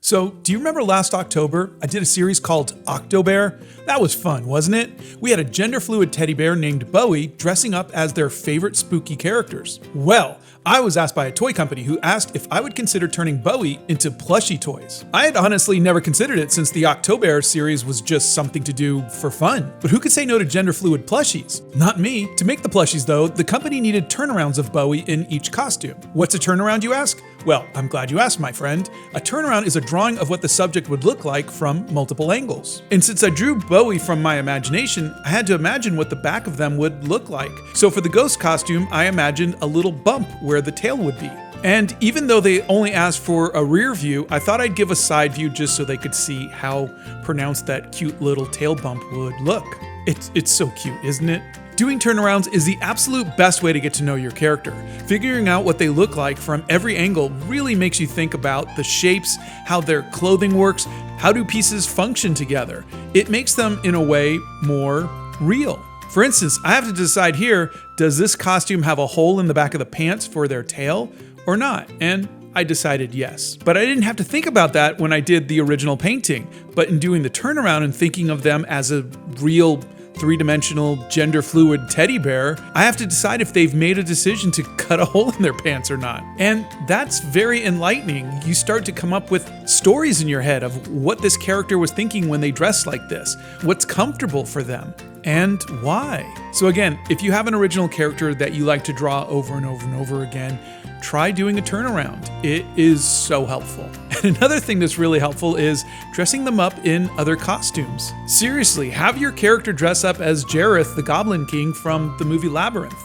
So, do you remember last October, I did a series called Octobear? That was fun, wasn't it? We had a gender-fluid teddy bear named Bowie dressing up as their favorite spooky characters. Well, I was asked by a toy company who asked if I would consider turning Bowie into plushie toys. I had honestly never considered it since the Octobear series was just something to do for fun. But who could say no to gender-fluid plushies? Not me. To make the plushies though, the company needed turnarounds of Bowie in each costume. What's a turnaround, you ask? Well, I'm glad you asked, my friend. A turnaround is a drawing of what the subject would look like from multiple angles. And since I drew Bowie from my imagination, I had to imagine what the back of them would look like. So for the ghost costume, I imagined a little bump where the tail would be. And even though they only asked for a rear view, I thought I'd give a side view just so they could see how pronounced that cute little tail bump would look. It's so cute, isn't it? Doing turnarounds is the absolute best way to get to know your character. Figuring out what they look like from every angle really makes you think about the shapes, how their clothing works, how do pieces function together. It makes them, in a way, more real. For instance, I have to decide here, does this costume have a hole in the back of the pants for their tail or not? And I decided yes. But I didn't have to think about that when I did the original painting. But in doing the turnaround and thinking of them as a real three-dimensional gender-fluid teddy bear, I have to decide if they've made a decision to cut a hole in their pants or not. And that's very enlightening. You start to come up with stories in your head of what this character was thinking when they dressed like this, what's comfortable for them, and why. So again, if you have an original character that you like to draw over and over and over again, try doing a turnaround. It is so helpful. And another thing that's really helpful is dressing them up in other costumes. Seriously, have your character dress up as Jareth, the Goblin King from the movie Labyrinth.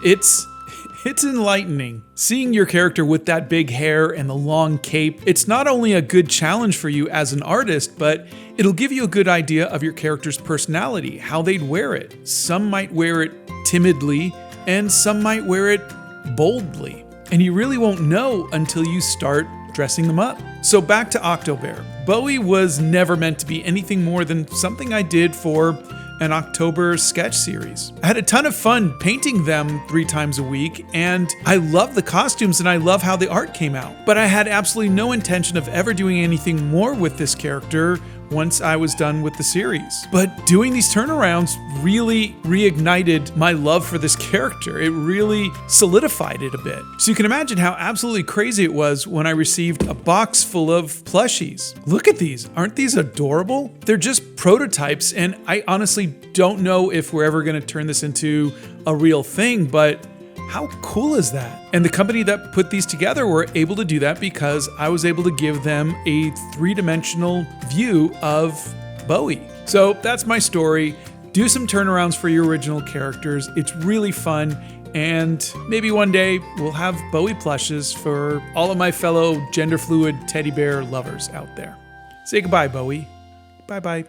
It's enlightening. Seeing your character with that big hair and the long cape, it's not only a good challenge for you as an artist, but it'll give you a good idea of your character's personality, how they'd wear it. Some might wear it timidly, and some might wear it boldly. And you really won't know until you start dressing them up. So back to Octobear. Bowie was never meant to be anything more than something I did for an October sketch series. I had a ton of fun painting them 3 times a week, and I love the costumes and I love how the art came out. But I had absolutely no intention of ever doing anything more with this character once I was done with the series. But doing these turnarounds really reignited my love for this character. It really solidified it a bit. So you can imagine how absolutely crazy it was when I received a box full of plushies. Look at these. Aren't these adorable? They're just prototypes, and I honestly don't know if we're ever going to turn this into a real thing, but how cool is that? And the company that put these together were able to do that because I was able to give them a 3-dimensional view of Bowie. So that's my story. Do some turnarounds for your original characters. It's really fun. And maybe one day we'll have Bowie plushes for all of my fellow gender-fluid teddy bear lovers out there. Say goodbye, Bowie. Bye-bye.